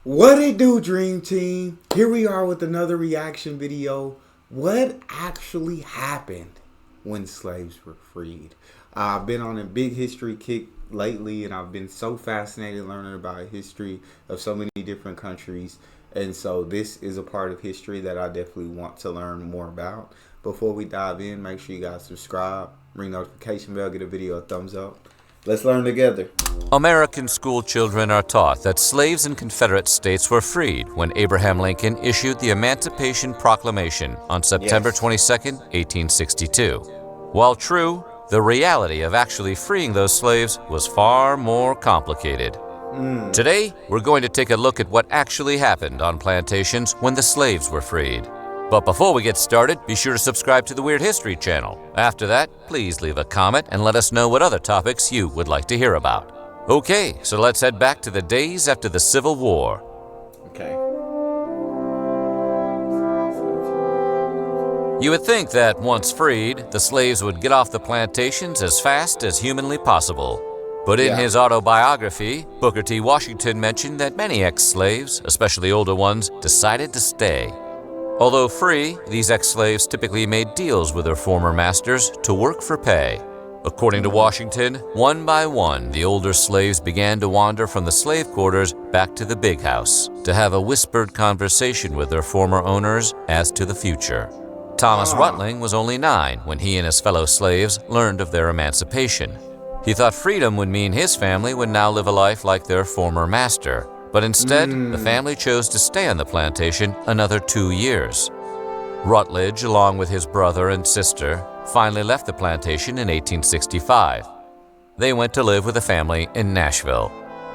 What it do, Dream Team? Here we are with another reaction video. What actually happened when slaves were freed? I've been on a big history kick lately, and I've been so fascinated learning about history of so many different countries. And so this is a part of history that I definitely want to learn more about. Before we dive in, make sure you guys subscribe, ring notification bell, give the video a thumbs up. Let's learn together. American school children are taught that slaves in Confederate states were freed when Abraham Lincoln issued the Emancipation Proclamation on September 22, 1862. While true, the reality of actually freeing those slaves was far more complicated. Today, we're going to take a look at what actually happened on plantations when the slaves were freed. But before we get started, be sure to subscribe to the Weird History channel. After that, please leave a comment and let us know what other topics you would like to hear about. Okay, so let's head back to the days after the Civil War. Okay. You would think that once freed, the slaves would get off the plantations as fast as humanly possible. But in his autobiography, Booker T. Washington mentioned that many ex-slaves, especially older ones, decided to stay. Although free, these ex-slaves typically made deals with their former masters to work for pay. According to Washington, one by one, the older slaves began to wander from the slave quarters back to the big house to have a whispered conversation with their former owners as to the future. Thomas Rutling was only 9 when he and his fellow slaves learned of their emancipation. He thought freedom would mean his family would now live a life like their former master, but instead, the family chose to stay on the plantation another 2 years. Rutledge, along with his brother and sister, finally left the plantation in 1865. They went to live with a family in Nashville.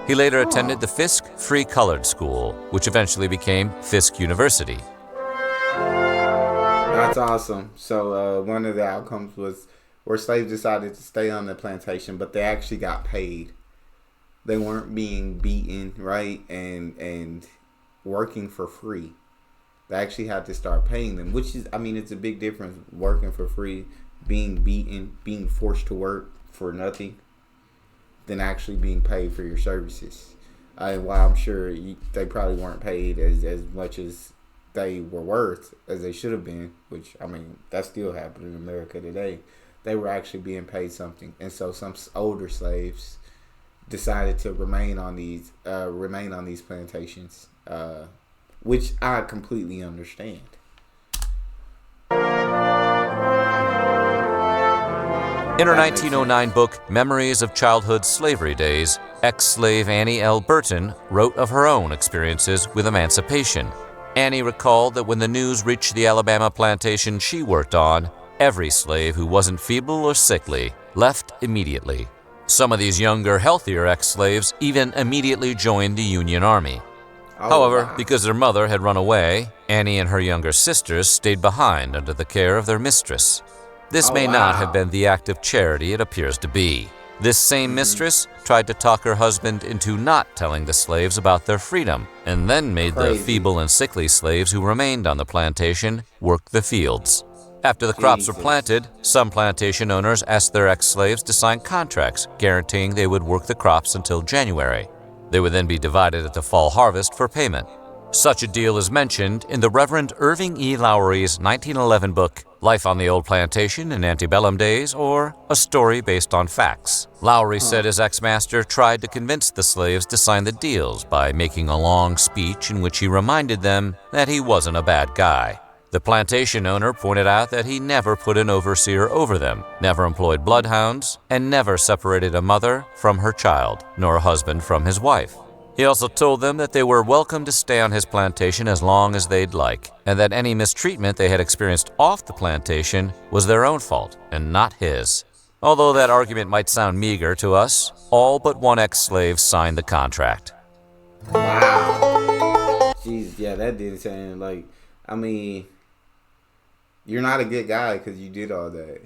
He later attended the Fisk Free Colored School, which eventually became Fisk University. That's awesome. So one of the outcomes was where slaves decided to stay on the plantation, but they actually got paid. They weren't being beaten, right, and working for free. They actually had to start paying them, which is, I mean, it's a big difference, working for free, being beaten, being forced to work for nothing, than actually being paid for your services. While I'm sure they probably weren't paid as much as they were worth, as they should have been, which, I mean, that still happened in America today. They were actually being paid something. And so some older slaves decided to remain on these plantations, which I completely understand. In her 1909 book, Memories of Childhood Slavery Days, ex-slave Annie L. Burton wrote of her own experiences with emancipation. Annie recalled that when the news reached the Alabama plantation she worked on, every slave who wasn't feeble or sickly left immediately. Some of these younger, healthier ex-slaves even immediately joined the Union Army. However, because their mother had run away, Annie and her younger sisters stayed behind under the care of their mistress. This may not have been the act of charity it appears to be. This same mistress tried to talk her husband into not telling the slaves about their freedom, and then made the feeble and sickly slaves who remained on the plantation work the fields. After the crops were planted, some plantation owners asked their ex-slaves to sign contracts guaranteeing they would work the crops until January. They would then be divided at the fall harvest for payment. Such a deal is mentioned in the Reverend Irving E. Lowry's 1911 book, Life on the Old Plantation in Antebellum Days, or A Story Based on Facts. Lowry said his ex-master tried to convince the slaves to sign the deals by making a long speech in which he reminded them that he wasn't a bad guy. The plantation owner pointed out that he never put an overseer over them, never employed bloodhounds, and never separated a mother from her child, nor a husband from his wife. He also told them that they were welcome to stay on his plantation as long as they'd like, and that any mistreatment they had experienced off the plantation was their own fault and not his. Although that argument might sound meager to us, all but one ex-slave signed the contract. Wow. Jeez, yeah, that didn't sound like, I mean, you're not a good guy because you did all that.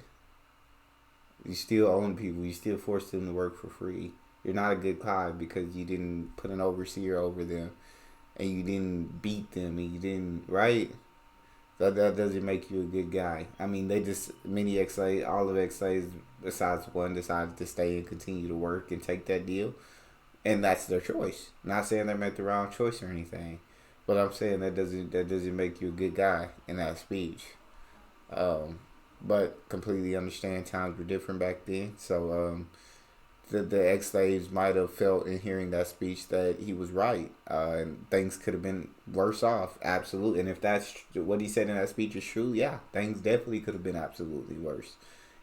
You still own people. You still forced them to work for free. You're not a good guy because you didn't put an overseer over them, and you didn't beat them, and you didn't, right? That doesn't make you a good guy. I mean, they just, many all of ex-slaves besides one decided to stay and continue to work and take that deal. and that's their choice. Not saying they made the wrong choice or anything, but I'm saying that doesn't make you a good guy in that speech. But completely understand times were different back then, so the ex-slaves might have felt in hearing that speech that he was right, and things could have been worse off, absolutely. And if that's what he said in that speech is true, yeah, things definitely could have been absolutely worse.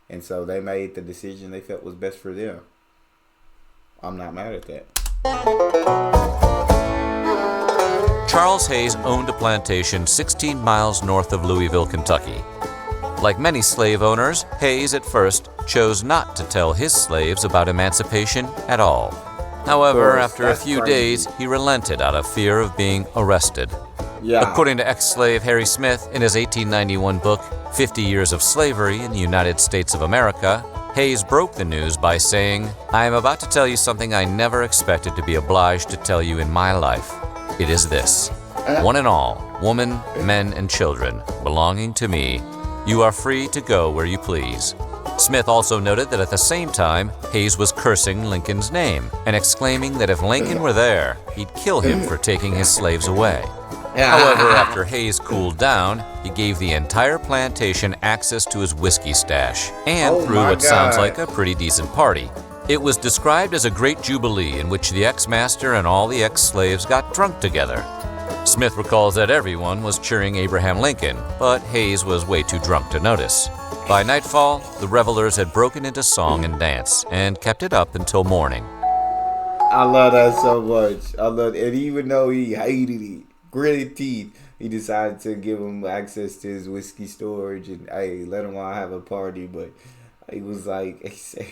And so they made the decision they felt was best for them. I'm not mad at that. Charles Hayes owned a plantation 16 miles north of Louisville, Kentucky. Like many slave owners, Hayes at first chose not to tell his slaves about emancipation at all. However, after a few days, he relented out of fear of being arrested. Yeah. According to ex-slave Harry Smith in his 1891 book, 50 Years of Slavery in the United States of America, Hayes broke the news by saying, "I am about to tell you something I never expected to be obliged to tell you in my life. It is this. One and all, women, men, and children, belonging to me, you are free to go where you please." Smith also noted that at the same time, Hayes was cursing Lincoln's name and exclaiming that if Lincoln were there, he'd kill him for taking his slaves away. However, after Hayes cooled down, he gave the entire plantation access to his whiskey stash and threw what sounds like a pretty decent party. It was described as a great jubilee in which the ex-master and all the ex-slaves got drunk together. Smith recalls that everyone was cheering Abraham Lincoln, but Hayes was way too drunk to notice. By nightfall, the revelers had broken into song and dance and kept it up until morning. I love that so much. I love it. And even though he hated it, gritted teeth, he decided to give him access to his whiskey storage and hey, let him all have a party. But he was like, he said,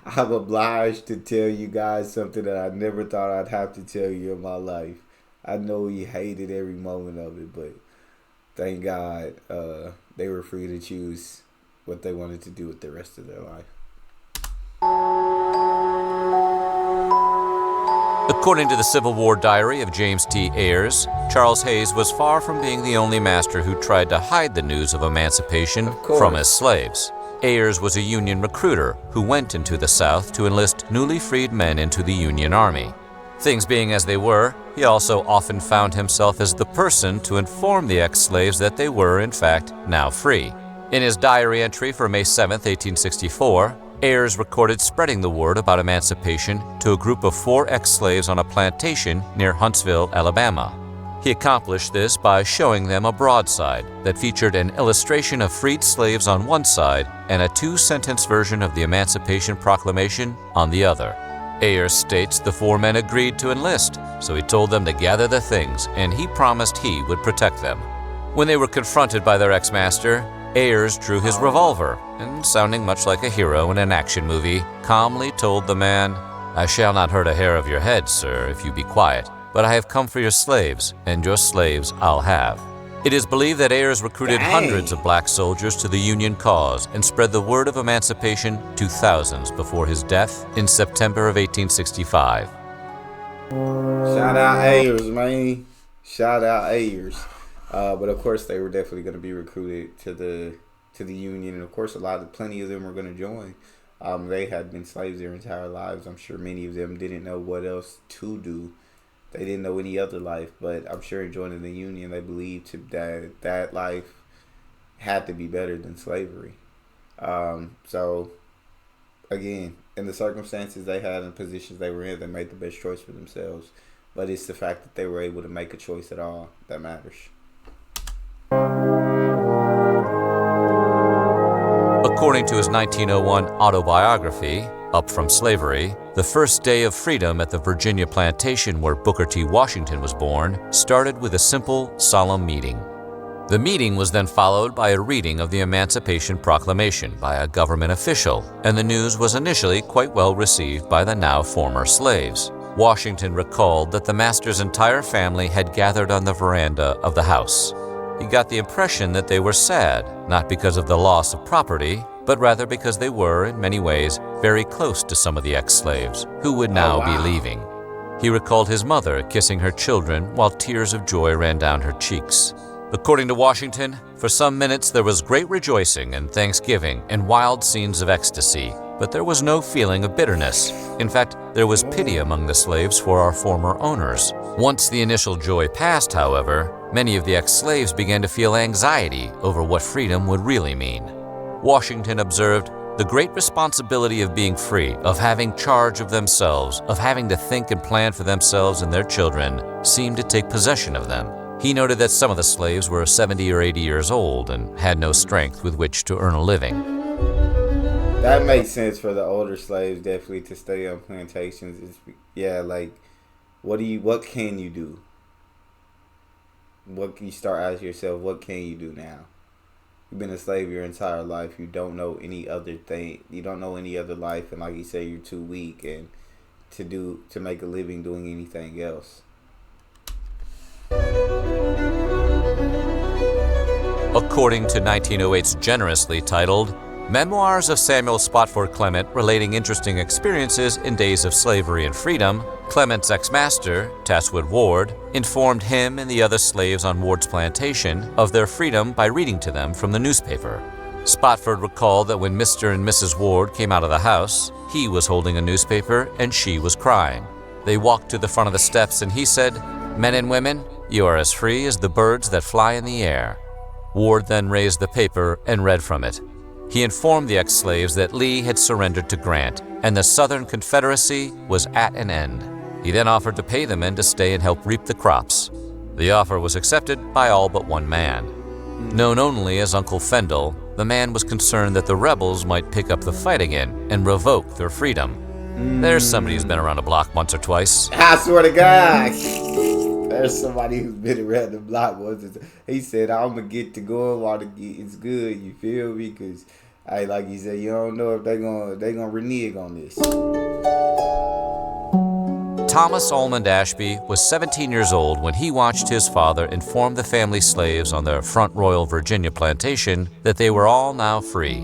"I'm obliged to tell you guys something that I never thought I'd have to tell you in my life." I know he hated every moment of it, but thank God they were free to choose what they wanted to do with the rest of their life. According to the Civil War diary of James T. Ayers, Charles Hayes was far from being the only master who tried to hide the news of emancipation from his slaves. Ayers was a Union recruiter who went into the South to enlist newly freed men into the Union Army. Things being as they were, he also often found himself as the person to inform the ex-slaves that they were, in fact, now free. In his diary entry for May 7, 1864, Ayers recorded spreading the word about emancipation to a group of 4 ex-slaves on a plantation near Huntsville, Alabama. He accomplished this by showing them a broadside that featured an illustration of freed slaves on one side and a 2-sentence version of the Emancipation Proclamation on the other. Ayers states the 4 men agreed to enlist, so he told them to gather the things, and he promised he would protect them. When they were confronted by their ex-master, Ayers drew his revolver, and sounding much like a hero in an action movie, calmly told the man, "I shall not hurt a hair of your head, sir, if you be quiet, but I have come for your slaves, and your slaves I'll have." It is believed that Ayers recruited hundreds of black soldiers to the Union cause and spread the word of emancipation to thousands before his death in September of 1865. Shout out Ayers, man. Shout out Ayers. But of course, they were definitely going to be recruited to the Union, and of course, plenty of them were going to join. They had been slaves their entire lives. I'm sure many of them didn't know what else to do. They didn't know any other life, but I'm sure in joining the Union, they believed that life had to be better than slavery. So, again, in the circumstances they had and positions they were in, they made the best choice for themselves. But it's the fact that they were able to make a choice at all that matters. According to his 1901 autobiography, Up from Slavery, the first day of freedom at the Virginia plantation where Booker T. Washington was born started with a simple, solemn meeting. The meeting was then followed by a reading of the Emancipation Proclamation by a government official, and the news was initially quite well received by the now former slaves. Washington recalled that the master's entire family had gathered on the veranda of the house. He got the impression that they were sad, not because of the loss of property, but rather because they were, in many ways, very close to some of the ex-slaves, who would now be leaving. He recalled his mother kissing her children while tears of joy ran down her cheeks. According to Washington, for some minutes there was great rejoicing and thanksgiving and wild scenes of ecstasy, but there was no feeling of bitterness. In fact, there was pity among the slaves for our former owners. Once the initial joy passed, however, many of the ex-slaves began to feel anxiety over what freedom would really mean. Washington observed, "The great responsibility of being free, of having charge of themselves, of having to think and plan for themselves and their children, seemed to take possession of them." He noted that some of the slaves were 70 or 80 years old and had no strength with which to earn a living. That makes sense for the older slaves, definitely, to stay on plantations. What can you do? What can you start asking yourself, what can you do now? You've been a slave your entire life. You don't know any other thing. You don't know any other life, and like you say, you're too weak and to make a living doing anything else. According to 1908's generously titled Memoirs of Samuel Spotswood Clement relating interesting experiences in days of slavery and freedom, Clement's ex-master, Tasswood Ward, informed him and the other slaves on Ward's plantation of their freedom by reading to them from the newspaper. Spotswood recalled that when Mr. and Mrs. Ward came out of the house, he was holding a newspaper and she was crying. They walked to the front of the steps and he said, "Men and women, you are as free as the birds that fly in the air." Ward then raised the paper and read from it. He informed the ex-slaves that Lee had surrendered to Grant, and the Southern Confederacy was at an end. He then offered to pay the men to stay and help reap the crops. The offer was accepted by all but one man. Known only as Uncle Fendel, the man was concerned that the rebels might pick up the fight again and revoke their freedom. There's somebody who's been around the block once or twice. I swear to God. There's somebody who's been around the block once. He said, "I'm gonna get to going while it's good." You feel me? Because, like you said, you don't know if they gonna renege on this. Thomas Almond Ashby was 17 years old when he watched his father inform the family slaves on their Front Royal, Virginia plantation that they were all now free.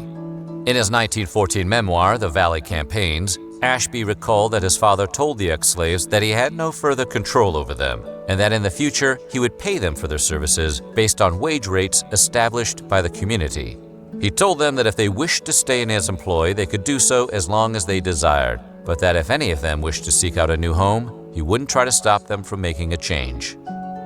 In his 1914 memoir, The Valley Campaigns, Ashby recalled that his father told the ex-slaves that he had no further control over them, and that in the future he would pay them for their services based on wage rates established by the community. He told them that if they wished to stay in his employ, they could do so as long as they desired, but that if any of them wished to seek out a new home, he wouldn't try to stop them from making a change.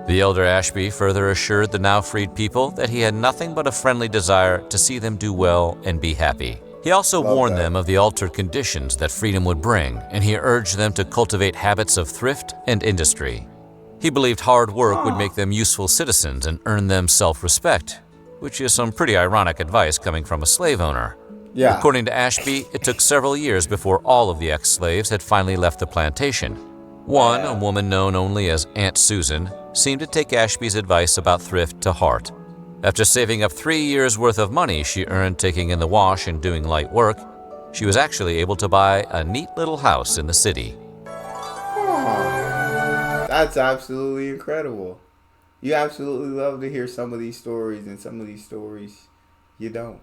The elder Ashby further assured the now freed people that he had nothing but a friendly desire to see them do well and be happy. He also warned them of the altered conditions that freedom would bring, and he urged them to cultivate habits of thrift and industry. He believed hard work would make them useful citizens and earn them self-respect, which is some pretty ironic advice coming from a slave owner. Yeah. According to Ashby, it took several years before all of the ex-slaves had finally left the plantation. One, a woman known only as Aunt Susan, seemed to take Ashby's advice about thrift to heart. After saving up 3 years' worth of money she earned taking in the wash and doing light work, she was actually able to buy a neat little house in the city. That's absolutely incredible. You absolutely love to hear some of these stories, and some of these stories you don't.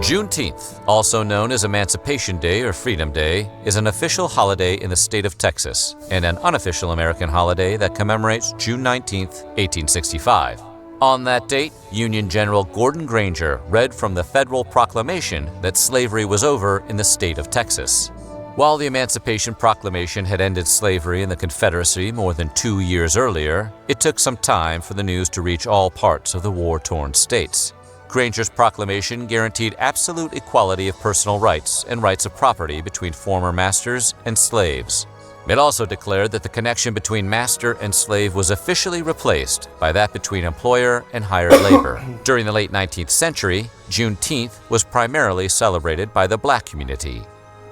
Juneteenth, also known as Emancipation Day or Freedom Day, is an official holiday in the state of Texas and an unofficial American holiday that commemorates June 19, 1865. On that date, Union General Gordon Granger read from the federal proclamation that slavery was over in the state of Texas. While the Emancipation Proclamation had ended slavery in the Confederacy more than 2 years earlier, it took some time for the news to reach all parts of the war-torn states. Granger's proclamation guaranteed absolute equality of personal rights and rights of property between former masters and slaves. It also declared that the connection between master and slave was officially replaced by that between employer and hired labor. During the late 19th century, Juneteenth was primarily celebrated by the black community.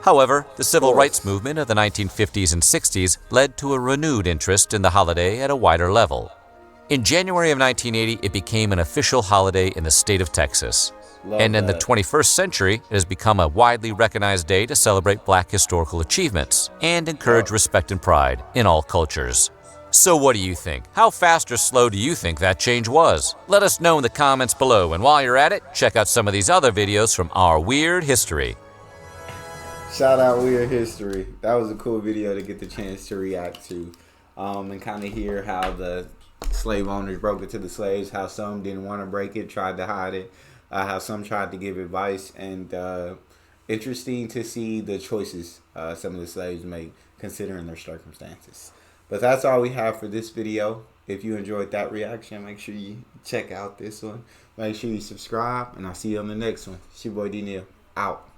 However, the civil rights movement of the 1950s and 60s led to a renewed interest in the holiday at a wider level. In January of 1980, it became an official holiday in the state of Texas. And in the 21st century, it has become a widely recognized day to celebrate black historical achievements and encourage respect and pride in all cultures. So what do you think? How fast or slow do you think that change was? Let us know in the comments below, and while you're at it, check out some of these other videos from our weird history. Shout out Weird History. That was a cool video to get the chance to react to, and kind of hear how the slave owners broke it to the slaves, how some didn't want to break it, tried to hide it. how some tried to give advice, and interesting to see the choices some of the slaves made considering their circumstances. But that's all we have for this video. If you enjoyed that reaction, make sure you check out this one. Make sure you subscribe, and I'll see you on the next one. It's your boy D Neal. Out.